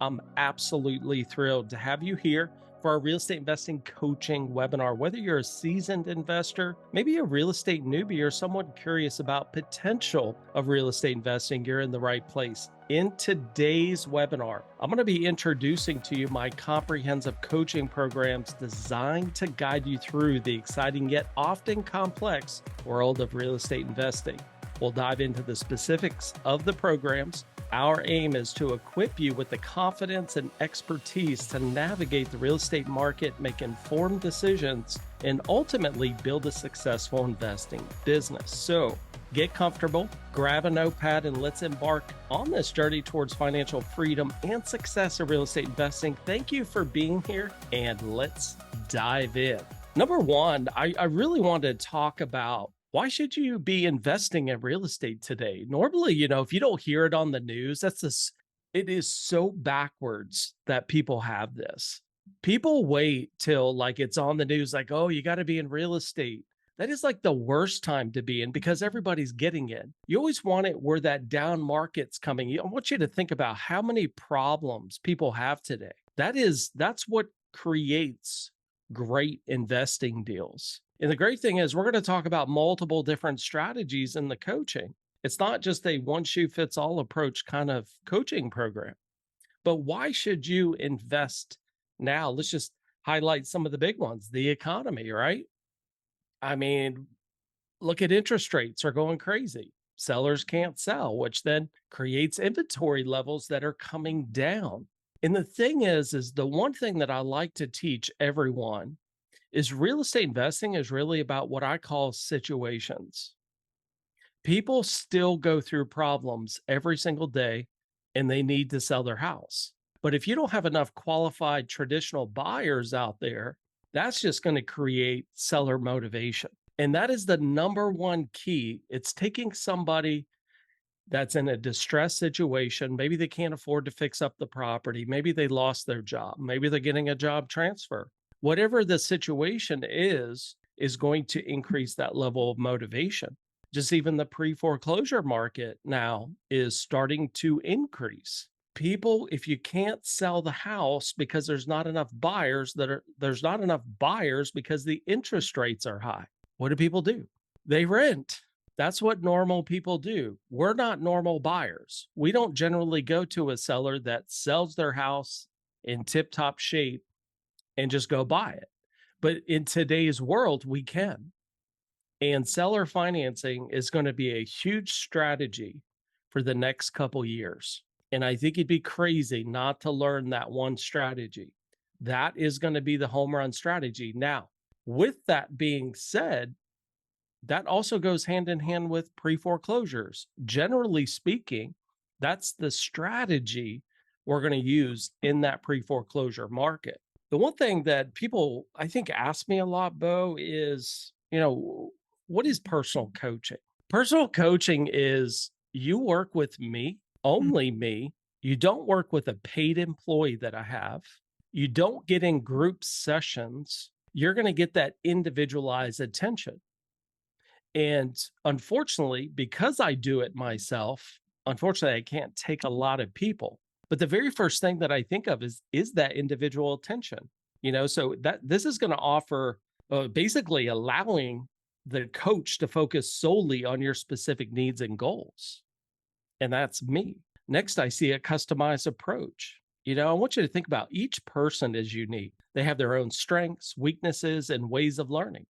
I'm absolutely thrilled to have you here for our real estate investing coaching webinar. Whether you're a seasoned investor, maybe a real estate newbie, or someone curious about potential of real estate investing, you're in the right place. In today's webinar, I'm going to be introducing to you my comprehensive coaching programs designed to guide you through the exciting yet often complex world of real estate investing. We'll dive into the specifics of the programs. Our aim is to equip you with the confidence and expertise to navigate the real estate market, make informed decisions, and ultimately build a successful investing business. So get comfortable, grab a notepad, and let's embark on this journey towards financial freedom and success in real estate investing. Thank you for being here, and let's dive in. Number one, I really wanted to talk about why should you be investing in real estate today? Normally, if you don't hear it on the news, it is so backwards that people have this. People wait till like it's on the news, like, oh, you got to be in real estate. That is like the worst time to be in because everybody's getting in. You always want it where that down market's coming. I want you to think about how many problems people have today. That's what creates great investing deals. And the great thing is, we're going to talk about multiple different strategies in the coaching. It's not just a one shoe fits all approach kind of coaching program. But why should you invest now? Let's just highlight some of the big ones. The economy, right? I mean, look at interest rates are going crazy. Sellers can't sell, which then creates inventory levels that are coming down. And the thing is the one thing that I like to teach everyone is real estate investing is really about what I call situations. People still go through problems every single day and they need to sell their house. But if you don't have enough qualified traditional buyers out there, that's just going to create seller motivation. And that is the number one key. It's taking somebody that's in a distressed situation. Maybe they can't afford to fix up the property. Maybe they lost their job. Maybe they're getting a job transfer. Whatever the situation is going to increase that level of motivation. Just even the pre-foreclosure market now is starting to increase. People, if you can't sell the house because there's not enough buyers there's not enough buyers because the interest rates are high. What do people do? They rent. That's what normal people do. We're not normal buyers. We don't generally go to a seller that sells their house in tip-top shape and just go buy it. But in today's world, we can. And seller financing is going to be a huge strategy for the next couple years. And I think it'd be crazy not to learn that one strategy. That is going to be the home run strategy. Now, with that being said, that also goes hand in hand with pre-foreclosures. Generally speaking, that's the strategy we're going to use in that pre-foreclosure market. The one thing that people, I think, ask me a lot, Bo, is, what is personal coaching? Personal coaching is you work with me, only me. You don't work with a paid employee that I have. You don't get in group sessions. You're going to get that individualized attention. And unfortunately, because I do it myself, unfortunately, I can't take a lot of people. But the very first thing that I think of is that individual attention, so that this is going to offer basically allowing the coach to focus solely on your specific needs and goals. And that's me. Next, I see a customized approach. I want you to think about each person is unique. They have their own strengths, weaknesses, and ways of learning.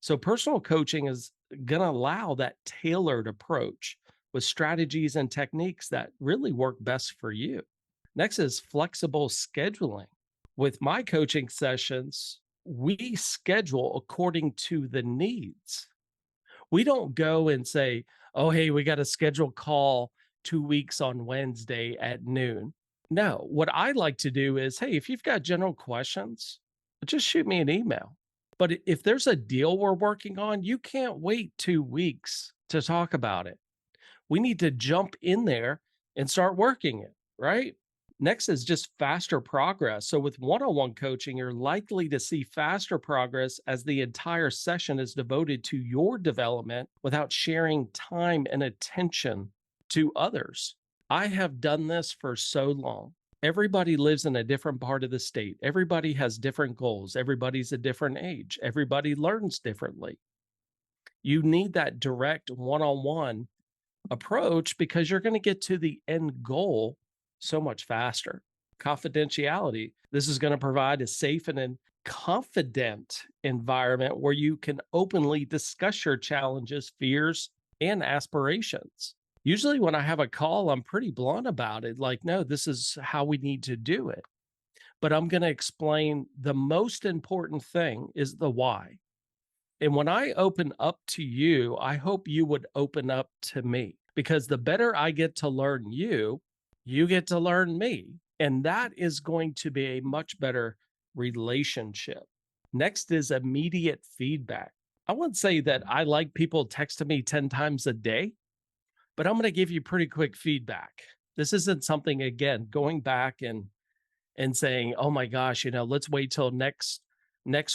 So personal coaching is going to allow that tailored approach with strategies and techniques that really work best for you. Next is flexible scheduling. With my coaching sessions, we schedule according to the needs. We don't go and say, oh, hey, we got a scheduled call 2 weeks on Wednesday at noon. No, what I like to do is, hey, if you've got general questions, just shoot me an email. But if there's a deal we're working on, you can't wait 2 weeks to talk about it. We need to jump in there and start working it, right? Next is just faster progress. So with one-on-one coaching, you're likely to see faster progress as the entire session is devoted to your development without sharing time and attention to others. I have done this for so long. Everybody lives in a different part of the state. Everybody has different goals. Everybody's a different age. Everybody learns differently. You need that direct one on one approach because you're going to get to the end goal so much faster. Confidentiality. This is going to provide a safe and confident environment where you can openly discuss your challenges, fears, and aspirations. Usually, when I have a call, I'm pretty blunt about it. Like, no, this is how we need to do it. But I'm going to explain the most important thing is the why. And when I open up to you, I hope you would open up to me because the better I get to learn you, you get to learn me. And that is going to be a much better relationship. Next is immediate feedback. I wouldn't say that I like people texting me 10 times a day, but I'm going to give you pretty quick feedback. This isn't something, again, going back and saying, "Oh my gosh, let's wait till next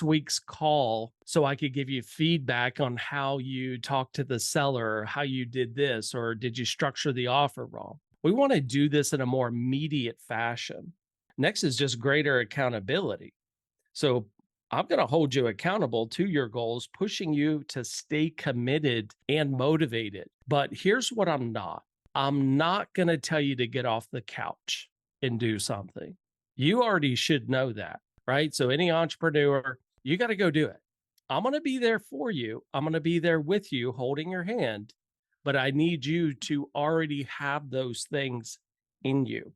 week's call so I could give you feedback on how you talked to the seller, or how you did this, or did you structure the offer wrong?" We want to do this in a more immediate fashion. Next is just greater accountability. So I'm going to hold you accountable to your goals, pushing you to stay committed and motivated. But here's what I'm not going to tell you to get off the couch and do something. You already should know that, right? So, any entrepreneur, you got to go do it. I'm going to be there for you. I'm going to be there with you, holding your hand, but I need you to already have those things in you.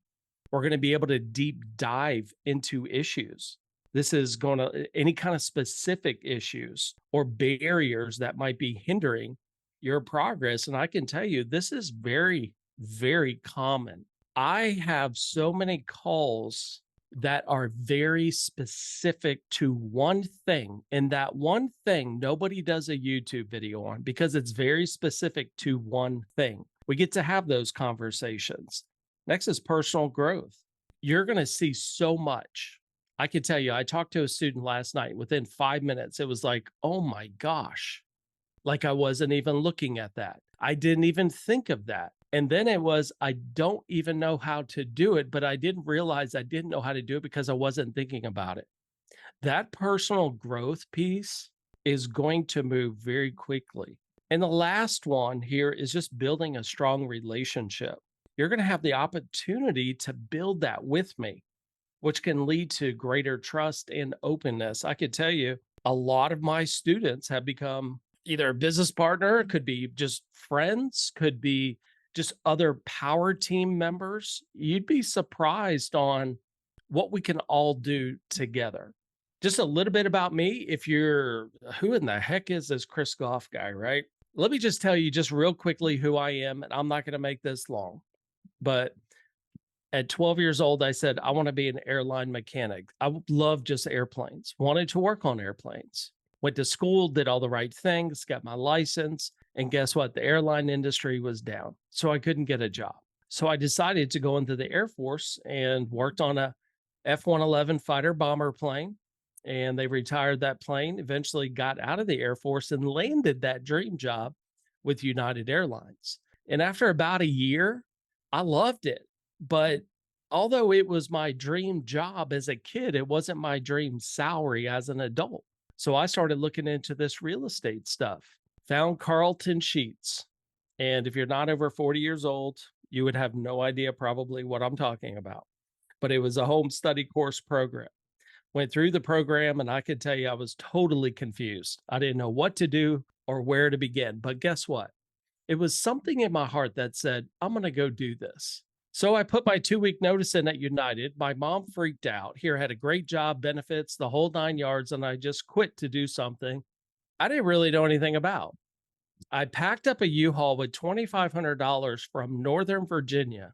We're going to be able to deep dive into issues. This is going to any kind of specific issues or barriers that might be hindering your progress. And I can tell you, this is very, very common. I have so many calls that are very specific to one thing. And that one thing, nobody does a YouTube video on because it's very specific to one thing. We get to have those conversations. Next is personal growth. You're going to see so much. I can tell you, I talked to a student last night. Within 5 minutes, it was like, oh my gosh, like I wasn't even looking at that. I didn't even think of that. And then it was, I don't even know how to do it, but I didn't realize I didn't know how to do it because I wasn't thinking about it. That personal growth piece is going to move very quickly. And the last one here is just building a strong relationship. You're going to have the opportunity to build that with me, which can lead to greater trust and openness. I could tell you a lot of my students have become either a business partner, could be just friends, could be just other power team members. You'd be surprised on what we can all do together. Just a little bit about me. If you're, who in the heck is this Chris Goff guy, right? Let me just tell you just real quickly who I am, and I'm not going to make this long. But at 12 years old, I said, I want to be an airline mechanic. I love just airplanes, wanted to work on airplanes. Went to school, did all the right things, got my license. And guess what? The airline industry was down. So I couldn't get a job. So I decided to go into the Air Force and worked on a F-111 fighter bomber plane. And they retired that plane, eventually got out of the Air Force and landed that dream job with United Airlines. And after about a year, I loved it. But although it was my dream job as a kid, it wasn't my dream salary as an adult. So I started looking into this real estate stuff, found Carlton Sheets. And if you're not over 40 years old, you would have no idea probably what I'm talking about. But it was a home study course program. Went through the program, and I could tell you I was totally confused. I didn't know what to do or where to begin. But guess what? It was something in my heart that said, I'm going to go do this. So I put my 2-week notice in at United. My mom freaked out. Here, had a great job, benefits, the whole 9 yards, and I just quit to do something I didn't really know anything about. I packed up a U-Haul with $2,500 from Northern Virginia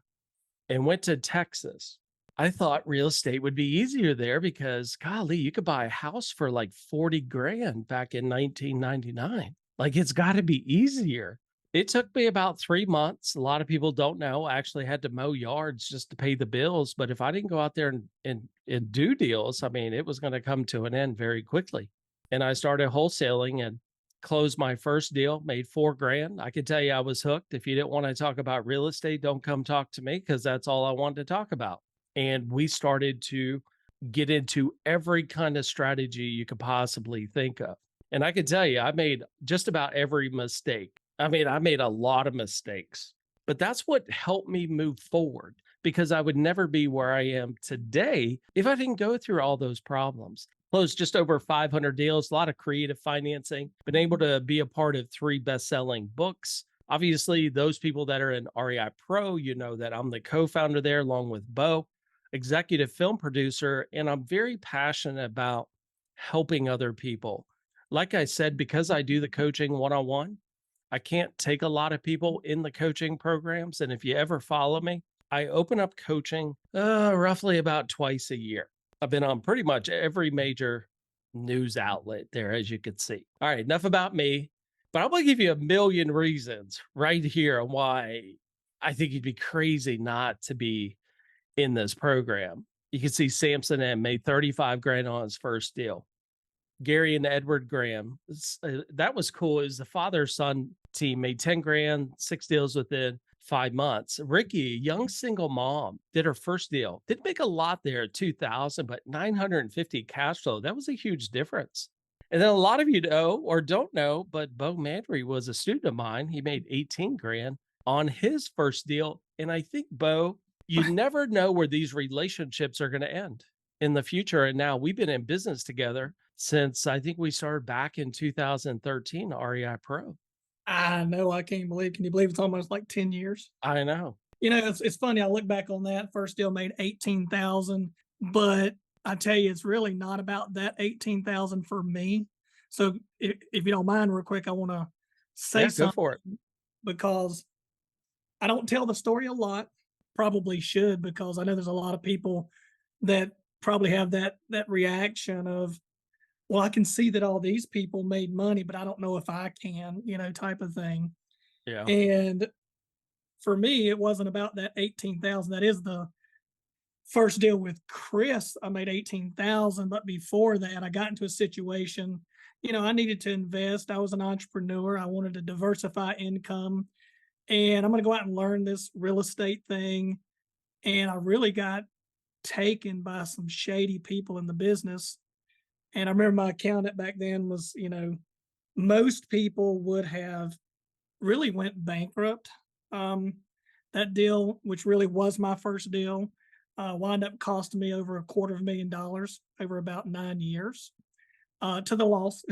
and went to Texas. I thought real estate would be easier there because, golly, you could buy a house for like 40 grand back in 1999. Like, it's got to be easier. It took me about 3 months. A lot of people don't know. I actually had to mow yards just to pay the bills. But if I didn't go out there and do deals, I mean, it was going to come to an end very quickly. And I started wholesaling and closed my first deal, made 4 grand. I could tell you I was hooked. If you didn't want to talk about real estate, don't come talk to me because that's all I wanted to talk about. And we started to get into every kind of strategy you could possibly think of. And I can tell you, I made just about every mistake. I mean, I made a lot of mistakes, but that's what helped me move forward because I would never be where I am today if I didn't go through all those problems. Closed just over 500 deals, a lot of creative financing, been able to be a part of three best selling books. Obviously, those people that are in REI Pro, you know that I'm the co founder there along with Bo, executive film producer, and I'm very passionate about helping other people. Like I said, because I do the coaching one on one, I can't take a lot of people in the coaching programs. And if you ever follow me, I open up coaching roughly about twice a year. I've been on pretty much every major news outlet there, as you can see. All right, enough about me, but I'm going to give you a million reasons right here on why I think you'd be crazy not to be in this program. You can see Samson and made 35 grand on his first deal. Gary and Edward Graham, that was cool. It was the father son team, made 10 grand, 6 deals within 5 months. Ricky, young single mom, did her first deal. Didn't make a lot there at 2000, but 950 cash flow. That was a huge difference. And then a lot of you know or don't know, but Bo Mandry was a student of mine. He made 18 grand on his first deal. And I think, Bo, you never know where these relationships are going to end in the future. And now we've been in business together since I think we started back in 2013, REI Pro. I know, I can't believe can you believe it's almost like 10 years? I know. It's funny, I look back on that, first deal made 18,000, but I tell you, it's really not about that 18,000 for me. So if you don't mind real quick, I wanna say Yeah, go something for it. because I don't tell the story a lot, probably should because I know there's a lot of people that probably have that reaction of, "Well, I can see that all these people made money, but I don't know if I can," type of thing. Yeah. And for me, it wasn't about that 18,000. That is the first deal with Chris. I made 18,000, but before that, I got into a situation, I needed to invest. I was an entrepreneur. I wanted to diversify income, and I'm going to go out and learn this real estate thing. And I really got taken by some shady people in the business. And I remember my accountant back then was, most people would have really went bankrupt. Um, that deal, which really was my first deal, wound up costing me over $250,000 over about 9 years to the loss.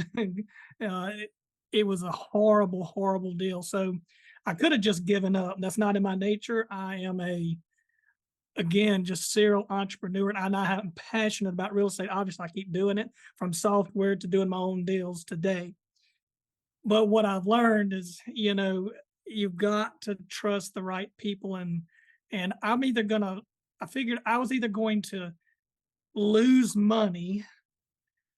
It was a horrible, horrible deal. So I could have just given up. That's not in my nature. I am again, just serial entrepreneur, and I'm passionate about real estate. Obviously, I keep doing it from software to doing my own deals today. But what I've learned is, you've got to trust the right people, and I figured I was either going to lose money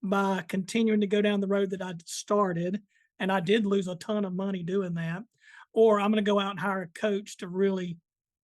by continuing to go down the road that I'd started, and I did lose a ton of money doing that, or I'm going to go out and hire a coach to really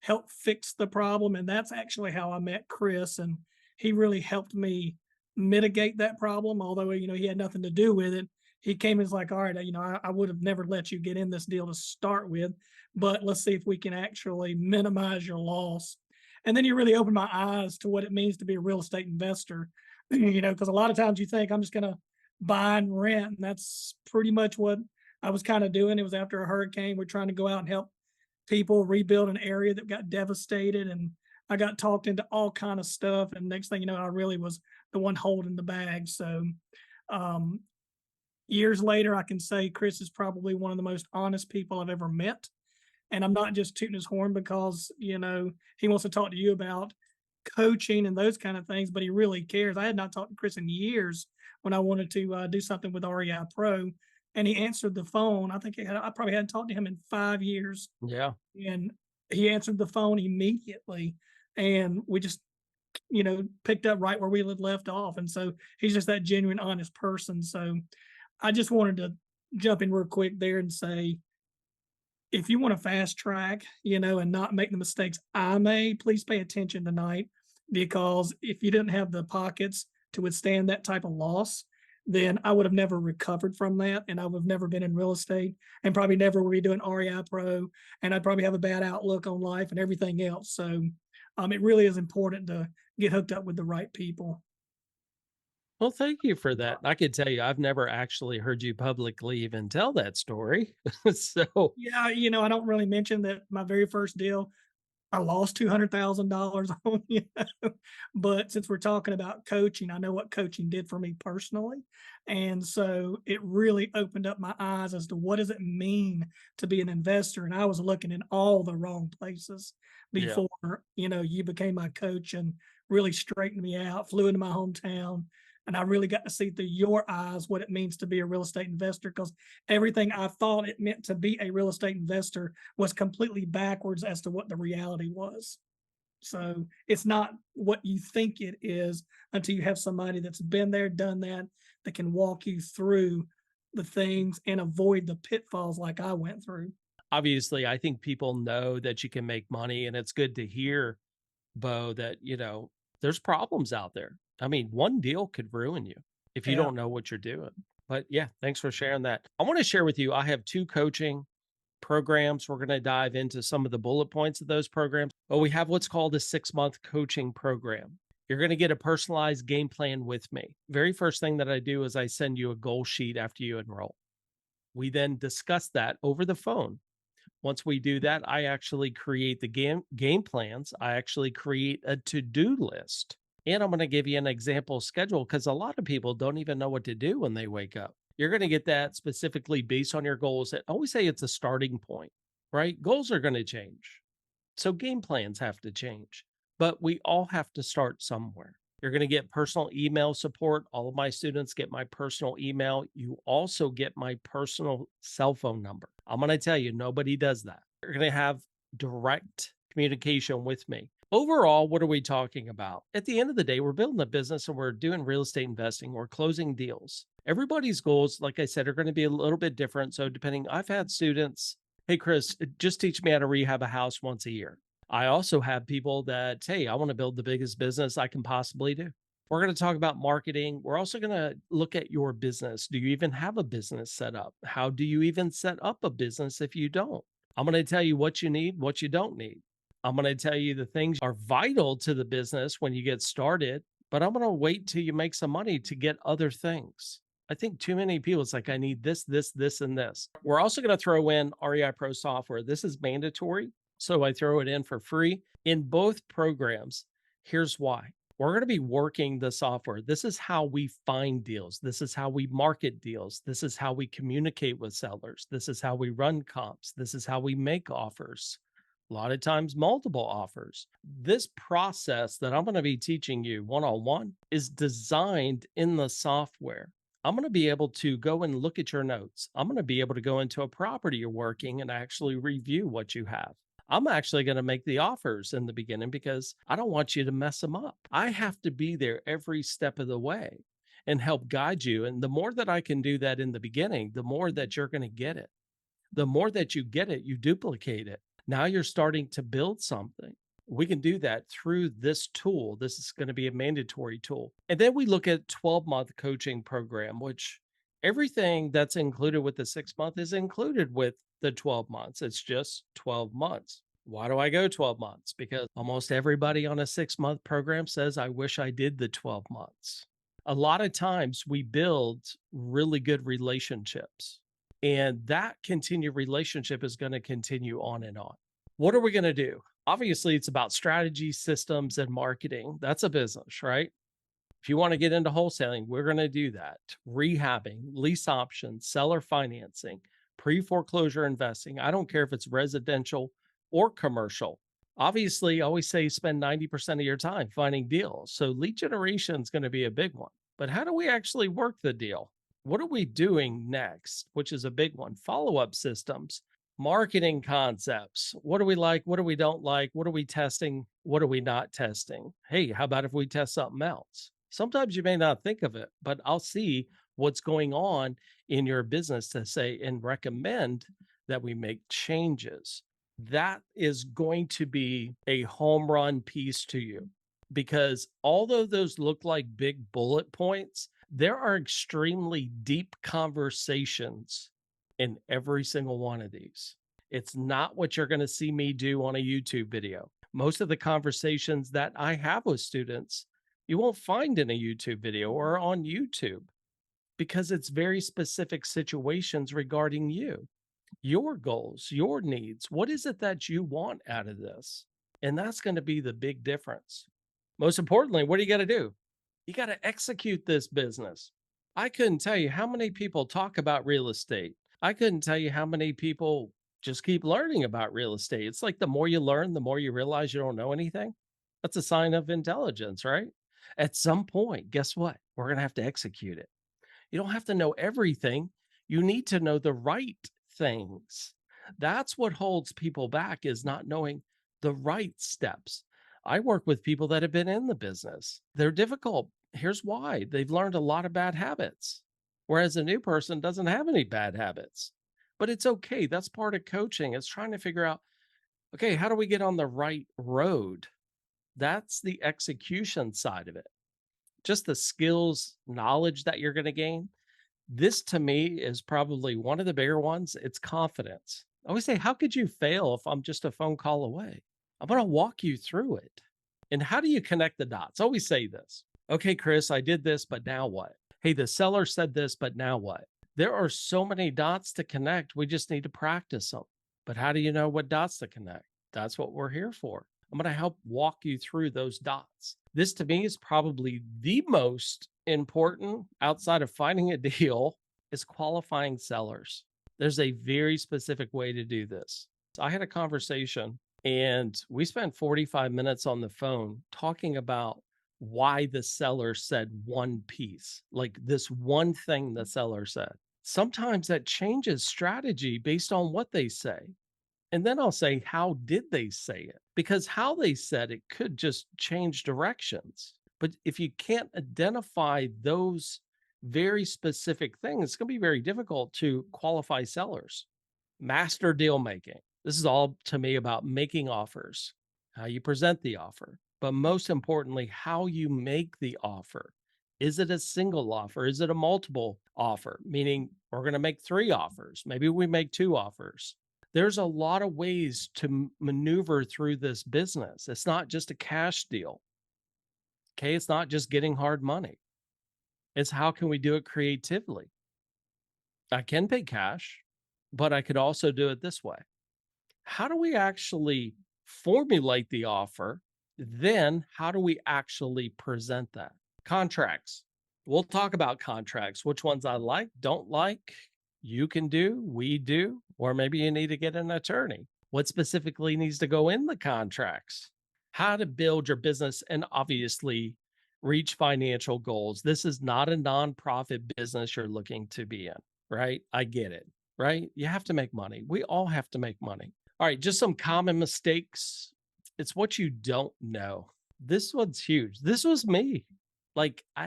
help fix the problem. And that's actually how I met Chris, and he really helped me mitigate that problem. Although he had nothing to do with it, he came and was like, "All right, I would have never let you get in this deal to start with, but let's see if we can actually minimize your loss." And then he really opened my eyes to what it means to be a real estate investor. Because a lot of times you think I'm just going to buy and rent, and that's pretty much what I was kind of doing. It was after a hurricane. We're trying to go out and help people rebuild an area that got devastated, and I got talked into all kind of stuff. And next thing you know, I really was the one holding the bag. So um, years later, I can say Chris is probably one of the most honest people I've ever met. And I'm not just tooting his horn because, he wants to talk to you about coaching and those kind of things, but he really cares. I had not talked to Chris in years when I wanted to do something with REI Pro, and he answered the phone. I probably hadn't talked to him in 5 years, Yeah. and he answered the phone immediately, and we just picked up right where we had left off. And so he's just that genuine, honest person. So I just wanted to jump in real quick there and say, if you want to fast track, and not make the mistakes I made, please pay attention tonight, because if you didn't have the pockets to withstand that type of loss, then I would have never recovered from that. And I would have never been in real estate, and probably never would be doing REI Pro. And I'd probably have a bad outlook on life and everything else. So It really is important to get hooked up with the right people. Well, thank you for that. I could tell you, I've never actually heard you publicly even tell that story. So, Yeah, I don't really mention that my very first deal I lost $200,000 on, but since we're talking about coaching, I know what coaching did for me personally. And so it really opened up my eyes as to what does it mean to be an investor. And I was looking in all the wrong places yeah. before, you became my coach and really straightened me out, flew into my hometown. And I really got to see through your eyes what it means to be a real estate investor because everything I thought it meant to be a real estate investor was completely backwards as to what the reality was. So it's not what you think it is until you have somebody that's been there, done that, that can walk you through the things and avoid the pitfalls like I went through. Obviously, I think people know that you can make money, and it's good to hear, Bo, that, there's problems out there. I mean, one deal could ruin you if you Yeah. don't know what you're doing. But yeah, thanks for sharing that. I want to share with you, I have two coaching programs. We're going to dive into some of the bullet points of those programs. But we have what's called a 6-month coaching program. You're going to get a personalized game plan with me. Very first thing that I do is I send you a goal sheet after you enroll. We then discuss that over the phone. Once we do that, I actually create the game plans. I actually create a to-do list. And I'm going to give you an example schedule because a lot of people don't even know what to do when they wake up. You're going to get that specifically based on your goals. I always say it's a starting point, right? Goals are going to change. So game plans have to change, but we all have to start somewhere. You're going to get personal email support. All of my students get my personal email. You also get my personal cell phone number. I'm going to tell you, nobody does that. You're going to have direct communication with me. Overall, what are we talking about? At the end of the day, we're building a business and we're doing real estate investing. We're closing deals. Everybody's goals, like I said, are going to be a little bit different. So, depending, I've had students, hey, Chris, just teach me how to rehab a house once a year. I also have people that, hey, I want to build the biggest business I can possibly do. We're going to talk about marketing. We're also going to look at your business. Do you even have a business set up? How do you even set up a business if you don't? I'm going to tell you what you need, what you don't need. I'm going to tell you the things are vital to the business when you get started, but I'm going to wait till you make some money to get other things. I think too many people, it's like, I need this, this, this, and this. We're also going to throw in REI Pro software. This is mandatory. So I throw it in for free in both programs. Here's why. We're going to be working the software. This is how we find deals. This is how we market deals. This is how we communicate with sellers. This is how we run comps. This is how we make offers. A lot of times, multiple offers. This process that I'm going to be teaching you one on one is designed in the software. I'm going to be able to go and look at your notes. I'm going to be able to go into a property you're working and actually review what you have. I'm actually going to make the offers in the beginning because I don't want you to mess them up. I have to be there every step of the way and help guide you. And the more that I can do that in the beginning, the more that you're going to get it. The more that you get it, you duplicate it. Now you're starting to build something. We can do that through this tool. This is going to be a mandatory tool. And then we look at 12-month coaching program, which everything that's included with the 6-month is included with the 12 months. It's just 12 months. Why do I go 12 months? Because almost everybody on a 6-month program says, I wish I did the 12 months. A lot of times we build really good relationships, and that continued relationship is going to continue on and on. What are we going to do? Obviously, it's about strategy, systems, and marketing. That's a business, right? If you want to get into wholesaling, we're going to do that. Rehabbing, lease options, seller financing, pre foreclosure investing. I don't care if it's residential or commercial. Obviously, I always say spend 90% of your time finding deals. So lead generation is going to be a big one. But how do we actually work the deal? What are we doing next? Which is a big one. Follow up systems, marketing concepts. What do we like? What do we don't like? What are we testing? What are we not testing? Hey, how about if we test something else? Sometimes you may not think of it, but I'll see what's going on in your business to say and recommend that we make changes. That is going to be a home run piece to you because although those look like big bullet points, there are extremely deep conversations in every single one of these. It's not what you're going to see me do on a YouTube video. Most of the conversations that I have with students, you won't find in a YouTube video or on YouTube because it's very specific situations regarding you, your goals, your needs. What is it that you want out of this? And that's going to be the big difference. Most importantly, what do you got to do? You got to execute this business. I couldn't tell you how many people talk about real estate. I couldn't tell you how many people just keep learning about real estate. It's like the more you learn, the more you realize you don't know anything. That's a sign of intelligence, right? At some point, guess what? We're going to have to execute it. You don't have to know everything. You need to know the right things. That's what holds people back is not knowing the right steps. I work with people that have been in the business. They're difficult. Here's why. They've learned a lot of bad habits, whereas a new person doesn't have any bad habits. But it's okay. That's part of coaching. It's trying to figure out, okay, how do we get on the right road? That's the execution side of it. Just the skills, knowledge that you're going to gain. This to me is probably one of the bigger ones. It's confidence. I always say, how could you fail if I'm just a phone call away? I'm going to walk you through it. And how do you connect the dots? I always say this. Okay, Chris, I did this, but now what? Hey, the seller said this, but now what? There are so many dots to connect. We just need to practice them. But how do you know what dots to connect? That's what we're here for. I'm going to help walk you through those dots. This to me is probably the most important outside of finding a deal is qualifying sellers. There's a very specific way to do this. So I had a conversation and we spent 45 minutes on the phone talking about why the seller said one piece, like this one thing the seller said. Sometimes that changes strategy based on what they say. And then I'll say, how did they say it? Because how they said it could just change directions. But if you can't identify those very specific things, it's going to be very difficult to qualify sellers. Master deal making. This is all to me about making offers, how you present the offer, but most importantly, how you make the offer. Is it a single offer? Is it a multiple offer? Meaning we're going to make 3 offers. Maybe we make 2 offers. There's a lot of ways to maneuver through this business. It's not just a cash deal. Okay. It's not just getting hard money. It's how can we do it creatively? I can pay cash, but I could also do it this way. How do we actually formulate the offer? Then how do we actually present that? Contracts. We'll talk about contracts, which ones I like, don't like, you can do, we do, or maybe you need to get an attorney. What specifically needs to go in the contracts? How to build your business and obviously reach financial goals. This is not a nonprofit business you're looking to be in, right? I get it, right? You have to make money. We all have to make money. All right, just some common mistakes. It's what you don't know. This one's huge. This was me.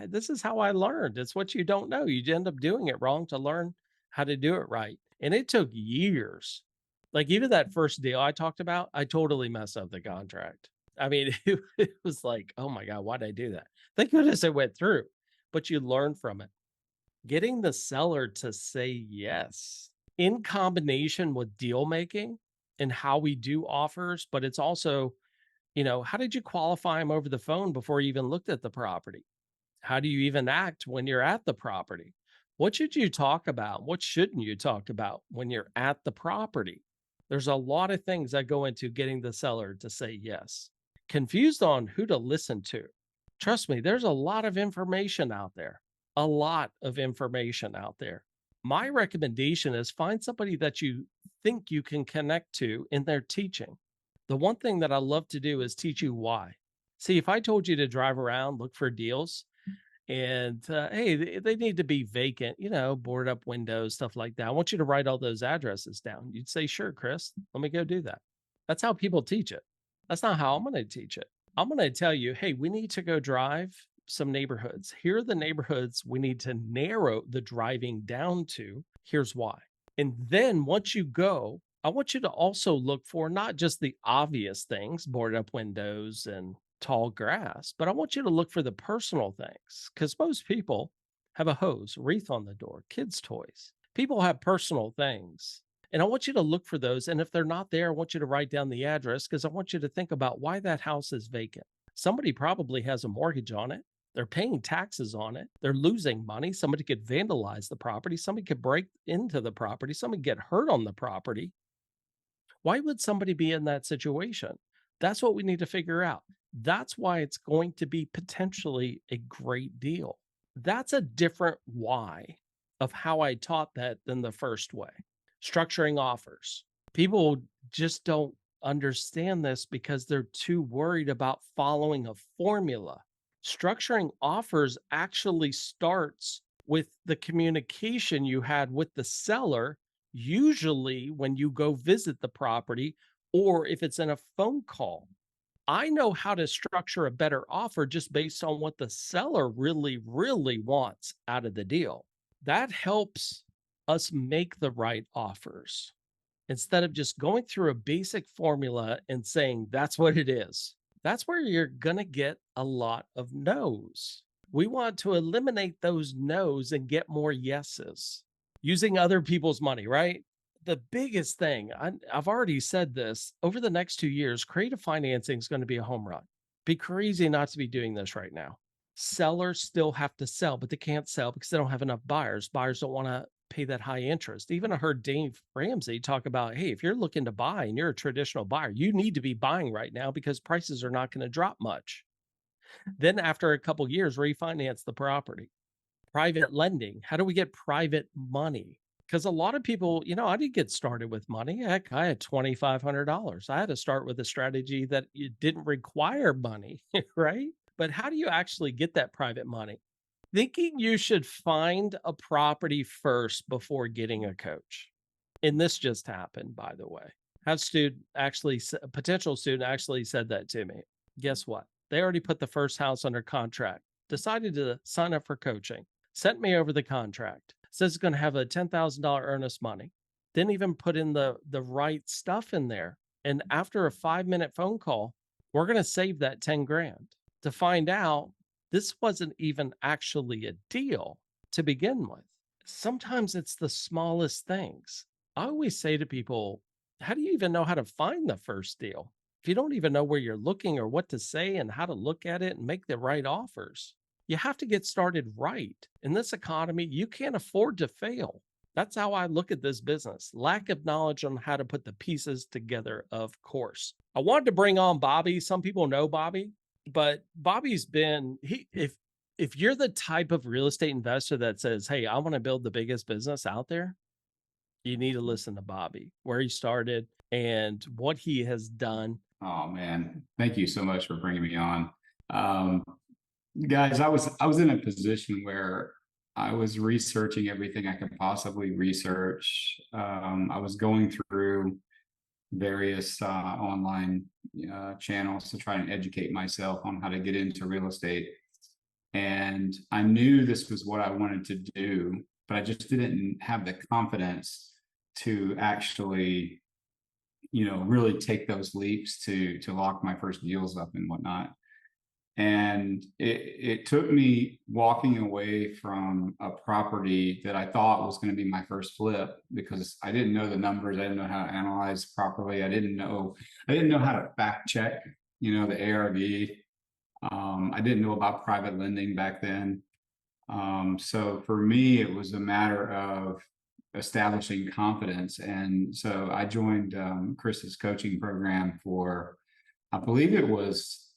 This is how I learned. It's what you don't know. You end up doing it wrong to learn how to do it right. And it took years. Like even that first deal I talked about, I totally messed up the contract. I mean, it was like, oh my God, why did I do that? Thank goodness it went through, but you learn from it. Getting the seller to say yes in combination with deal making and how we do offers, but it's also, how did you qualify them over the phone before you even looked at the property? How do you even act when you're at the property? What should you talk about? What shouldn't you talk about when you're at the property? There's a lot of things that go into getting the seller to say yes. Confused on who to listen to. Trust me, there's a lot of information out there. A lot of information out there. My recommendation is find somebody that you think you can connect to in their teaching. The one thing that I love to do is teach you why. See, if I told you to drive around, look for deals, and hey, they need to be vacant, board up windows, stuff like that. I want you to write all those addresses down. You'd say, sure, Chris, let me go do that. That's how people teach it. That's not how I'm going to teach it. I'm going to tell you, hey, we need to go drive some neighborhoods. Here are the neighborhoods we need to narrow the driving down to. Here's why. And then once you go, I want you to also look for not just the obvious things, boarded up windows and tall grass, but I want you to look for the personal things because most people have a hose, wreath on the door, kids' toys. People have personal things. And I want you to look for those. And if they're not there, I want you to write down the address because I want you to think about why that house is vacant. Somebody probably has a mortgage on it. They're paying taxes on it. They're losing money. Somebody could vandalize the property. Somebody could break into the property. Somebody get hurt on the property. Why would somebody be in that situation? That's what we need to figure out. That's why it's going to be potentially a great deal. That's a different why of how I taught that than the first way. Structuring offers. People just don't understand this because they're too worried about following a formula. Structuring offers actually starts with the communication you had with the seller, usually when you go visit the property or if it's in a phone call. I know how to structure a better offer just based on what the seller really, really wants out of the deal. That helps us make the right offers instead of just going through a basic formula and saying that's what it is. That's where you're going to get a lot of no's. We want to eliminate those no's and get more yeses using other people's money, right? The biggest thing, I've already said this, over the next 2 years, creative financing is going to be a home run. Be crazy not to be doing this right now. Sellers still have to sell, but they can't sell because they don't have enough buyers. Buyers don't want to pay that high interest. Even I heard Dave Ramsey talk about, hey, if you're looking to buy and you're a traditional buyer, you need to be buying right now because prices are not going to drop much. Then after a couple years, refinance the property. Private lending. How do we get private money? Because a lot of people, I didn't get started with money. Heck, I had $2,500. I had to start with a strategy that it didn't require money, right? But how do you actually get that private money? Thinking you should find a property first before getting a coach. And this just happened, by the way. Have a potential student actually said that to me. Guess what? They already put the first house under contract, decided to sign up for coaching, sent me over the contract, says it's going to have a $10,000 earnest money. Didn't even put in the right stuff in there. And after a 5-minute phone call, we're going to save that 10 grand to find out this wasn't even actually a deal to begin with. Sometimes it's the smallest things. I always say to people, how do you even know how to find the first deal? If you don't even know where you're looking or what to say and how to look at it and make the right offers, you have to get started right. In this economy, you can't afford to fail. That's how I look at this business. Lack of knowledge on how to put the pieces together, of course. I wanted to bring on Bobby. Some people know Bobby, but Bobby's been, if you're the type of real estate investor that says, hey, I want to build the biggest business out there, you need to listen to Bobby, where he started and what he has done. Oh man, thank you so much for bringing me on. Guys, I was in a position where I was researching everything I could possibly research. I was going through various online channels to try and educate myself on how to get into real estate. And I knew this was what I wanted to do, but I just didn't have the confidence to actually, really take those leaps to lock my first deals up and whatnot. And it took me walking away from a property that I thought was going to be my first flip because I didn't know the numbers. I didn't know how to analyze properly. I didn't know how to fact check, the ARV. I didn't know about private lending back then. So for me, it was a matter of establishing confidence. And so I joined Chris's coaching program for, I believe it was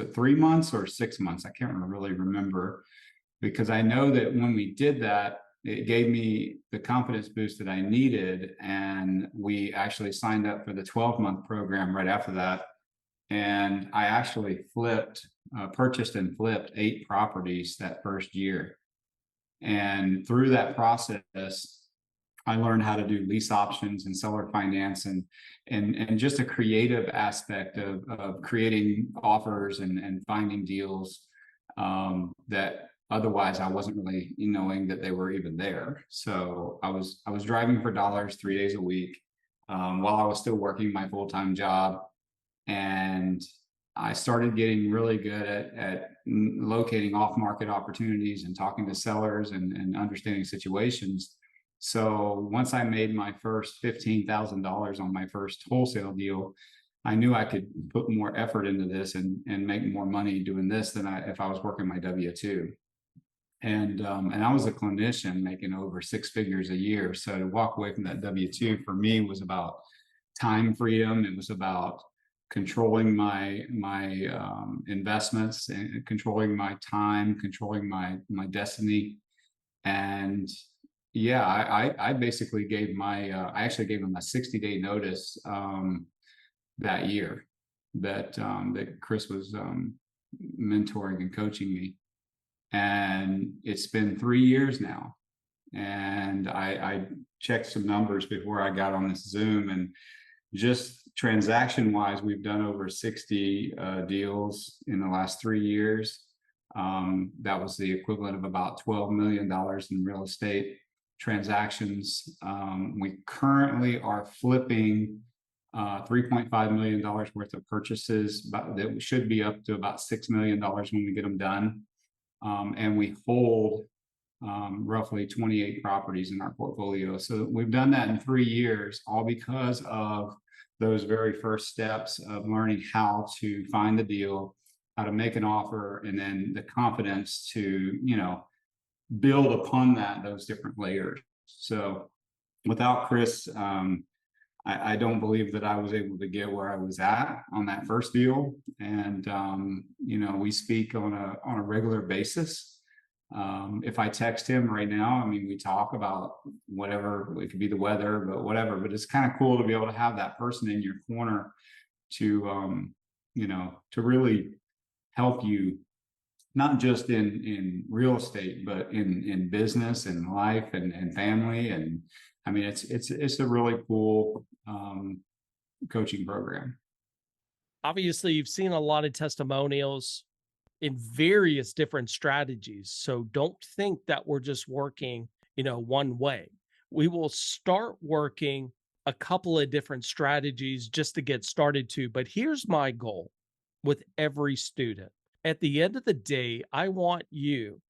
it 3 months or 6 months? I can't really remember, because I know that when we did that, it gave me the confidence boost that I needed. And we actually signed up for the 12-month program right after that. And I actually purchased and flipped 8 properties that first year. And through that process, I learned how to do lease options and seller finance and just a creative aspect of creating offers and finding deals that otherwise I wasn't really knowing that they were even there. So I was driving for dollars 3 days a week while I was still working my full-time job. And I started getting really good at locating off-market opportunities and talking to sellers and understanding situations. So once I made my first $15,000 on my first wholesale deal, I knew I could put more effort into this and make more money doing this than if I was working my W-2. And I was a clinician making over six figures a year. So to walk away from that W-2 for me was about time freedom. It was about controlling my investments and controlling my time, controlling my destiny. And yeah, I basically gave I actually gave him a 60-day notice that year that Chris was mentoring and coaching me. And it's been 3 years now. And I checked some numbers before I got on this Zoom, and just transaction wise, we've done over 60 deals in the last 3 years. That was the equivalent of about $12 million in real estate transactions. We currently are flipping $3.5 million worth of purchases, but that should be up to about $6 million when we get them done. And we hold roughly 28 properties in our portfolio. So we've done that in 3 years, all because of those very first steps of learning how to find the deal, how to make an offer, and then the confidence to, build upon those different layers. So without Chris, I don't believe that I was able to get where I was at on that first deal. And, we speak on a regular basis. If I text him right now, I mean, we talk about whatever, it could be the weather, but whatever, but it's kind of cool to be able to have that person in your corner to, to really help you, not just in real estate, but in business and life and family. And I mean, it's a really cool coaching program. Obviously, you've seen a lot of testimonials in various different strategies. So don't think that we're just working, one way. We will start working a couple of different strategies just to get started too. But here's my goal with every student. At the end of the day, I want you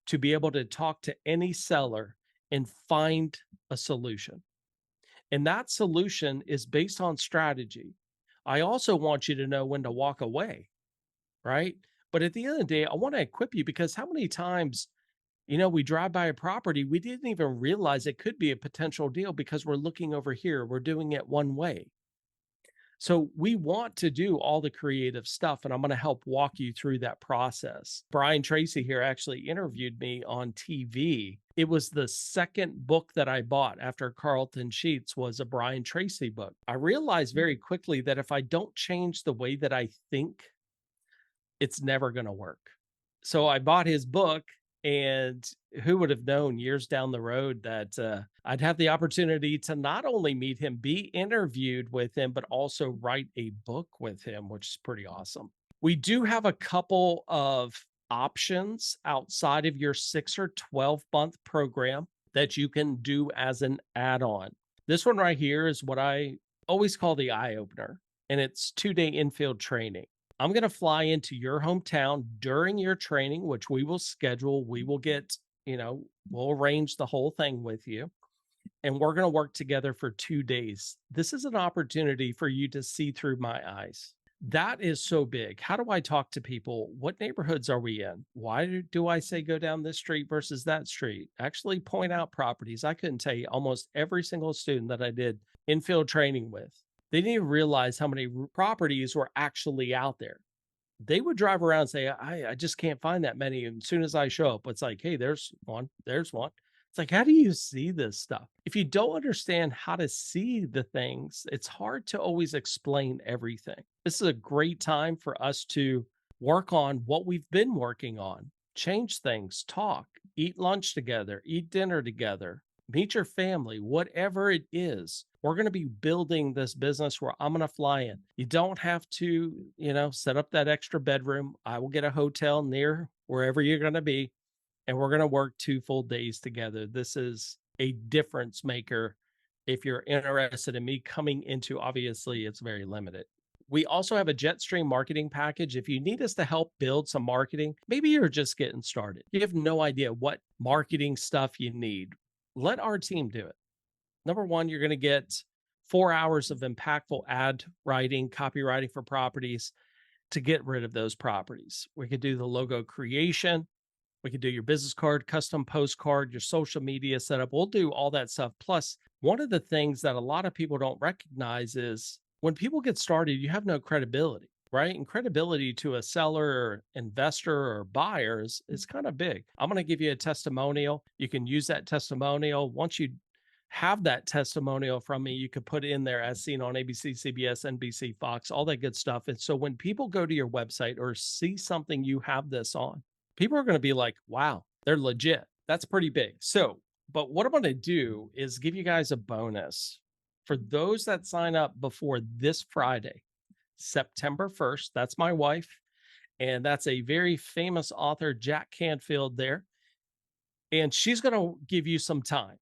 to be able to talk to any seller and find a solution. And that solution is based on strategy. I also want you to know when to walk away, right? But at the end of the day, I want to equip you, because how many times, we drive by a property, we didn't even realize it could be a potential deal because we're looking over here, we're doing it one way. So we want to do all the creative stuff, and I'm going to help walk you through that process. Brian Tracy here actually interviewed me on TV. It was the second book that I bought after Carlton Sheets was a Brian Tracy book. I realized very quickly that if I don't change the way that I think, it's never going to work. So I bought his book, and who would have known years down the road that I'd have the opportunity to not only meet him, be interviewed with him, but also write a book with him, which is pretty awesome. We do have a couple of options outside of your 6 or 12-month program that you can do as an add-on. This one right here is what I always call the eye-opener, and it's 2-day infield training. I'm going to fly into your hometown during your training, which we will schedule. We will get, we'll arrange the whole thing with you, and we're going to work together for 2 days. This is an opportunity for you to see through my eyes. That is so big. How do I talk to people? What neighborhoods are we in? Why do I say go down this street versus that street? Actually point out properties. I couldn't tell you almost every single student that I did infield training with. They didn't even realize how many properties were actually out there. They would drive around and say, I just can't find that many. And as soon as I show up, it's like, hey, there's one, there's one. It's like, how do you see this stuff? If you don't understand how to see the things, it's hard to always explain everything. This is a great time for us to work on what we've been working on, change things, talk, eat lunch together, eat dinner together, meet your family, whatever it is. We're going to be building this business where I'm going to fly in. You don't have to, set up that extra bedroom. I will get a hotel near wherever you're going to be, and we're going to work 2 full days together. This is a difference maker. If you're interested in me coming into, obviously it's very limited. We also have a Jetstream marketing package. If you need us to help build some marketing, maybe you're just getting started. You have no idea what marketing stuff you need. Let our team do it. Number one, you're going to get 4 hours of impactful ad writing, copywriting for properties to get rid of those properties. We could do the logo creation. We could do your business card, custom postcard, your social media setup. We'll do all that stuff. Plus, one of the things that a lot of people don't recognize is when people get started, you have no credibility, right? And credibility to a seller or investor or buyer is kind of big. I'm going to give you a testimonial. You can use that testimonial. Once you have that testimonial from me, you could put it in there as seen on ABC, CBS, NBC, Fox, all that good stuff. And so when people go to your website or see something you have this on, people are going to be like, wow, they're legit. That's pretty big. So, but what I'm going to do is give you guys a bonus for those that sign up before this Friday, September 1st. That's my wife. And that's a very famous author, Jack Canfield, there. And she's going to give you some time.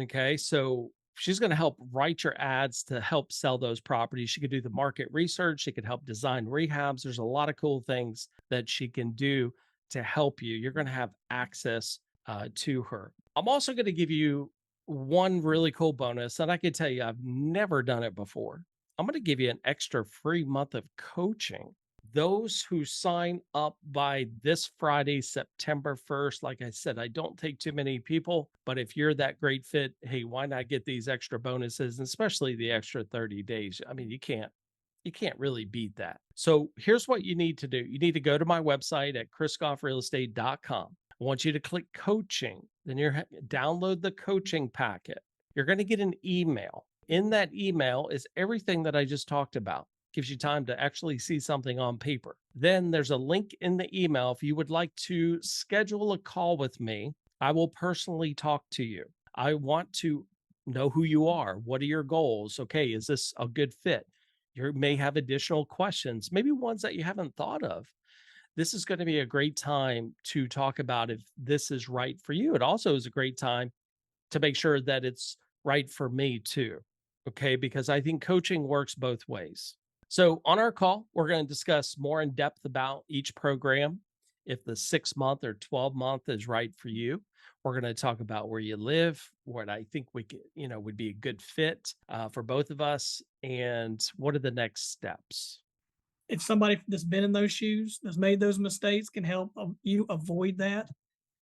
Okay. So she's going to help write your ads to help sell those properties. She could do the market research. She could help design rehabs. There's a lot of cool things that she can do to help you. You're going to have access to her. I'm also going to give you one really cool bonus that I can tell you I've never done it before. I'm going to give you an extra free month of coaching. Those who sign up by this Friday, September 1st, like I said, I don't take too many people, but if you're that great fit, hey, why not get these extra bonuses, and especially the extra 30 days? I mean, you can't really beat that. So here's what you need to do. You need to go to my website at chrisgoffrealestate.com. I want you to click coaching, then download the coaching packet. You're going to get an email. In that email is everything that I just talked about. Gives you time to actually see something on paper. Then there's a link in the email. If you would like to schedule a call with me, I will personally talk to you. I want to know who you are. What are your goals? Okay, is this a good fit? You may have additional questions, maybe ones that you haven't thought of. This is going to be a great time to talk about if this is right for you. It also is a great time to make sure that it's right for me too. Okay, because I think coaching works both ways. So on our call, we're going to discuss more in depth about each program. If the 6-month or 12-month is right for you, we're going to talk about where you live, what I think we could, would be a good fit for both of us, and what are the next steps. If somebody that's been in those shoes, that's made those mistakes, can help you avoid that,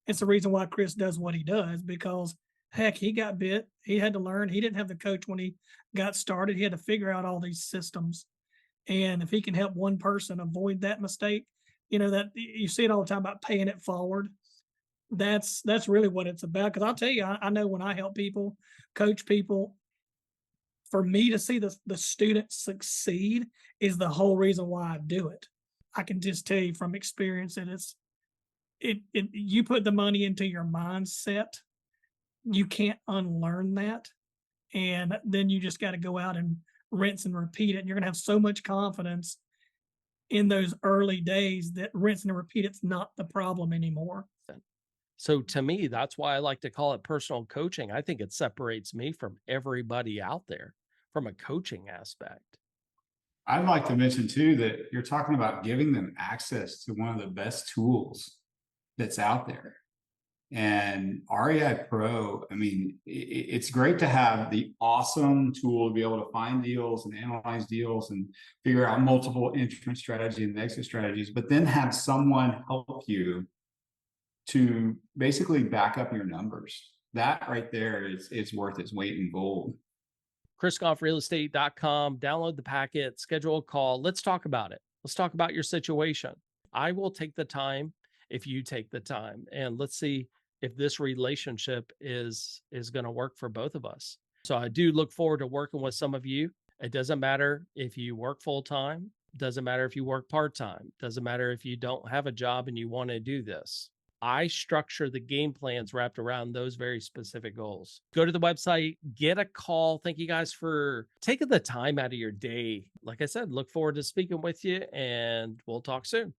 it's the reason why Chris does what he does, because heck, he got bit. He had to learn. He didn't have the coach when he got started. He had to figure out all these systems. And if he can help one person avoid that mistake, that you see it all the time about paying it forward. That's really what it's about. Because I'll tell you, I know when I help people, coach people, for me to see the students succeed is the whole reason why I do it. I can just tell you from experience that you put the money into your mindset, you can't unlearn that, and then you just got to go out and rinse and repeat it. And you're going to have so much confidence in those early days that rinse and repeat it's not the problem anymore. So to me, that's why I like to call it personal coaching. I think it separates me from everybody out there from a coaching aspect. I'd like to mention too that you're talking about giving them access to one of the best tools that's out there. And REI Pro, I mean, it's great to have the awesome tool to be able to find deals and analyze deals and figure out multiple entrance strategies and exit strategies, but then have someone help you to basically back up your numbers. That right there it's worth its weight in gold. chrisgoffrealestate.com, download the packet, schedule a call. Let's talk about it. Let's talk about your situation. I will take the time if you take the time, and let's see if this relationship is going to work for both of us. So I do look forward to working with some of you. It doesn't matter if you work full time, doesn't matter if you work part time, doesn't matter if you don't have a job and you want to do this. I structure the game plans wrapped around those very specific goals. Go to the website, get a call. Thank you guys for taking the time out of your day. Like I said, look forward to speaking with you, and we'll talk soon.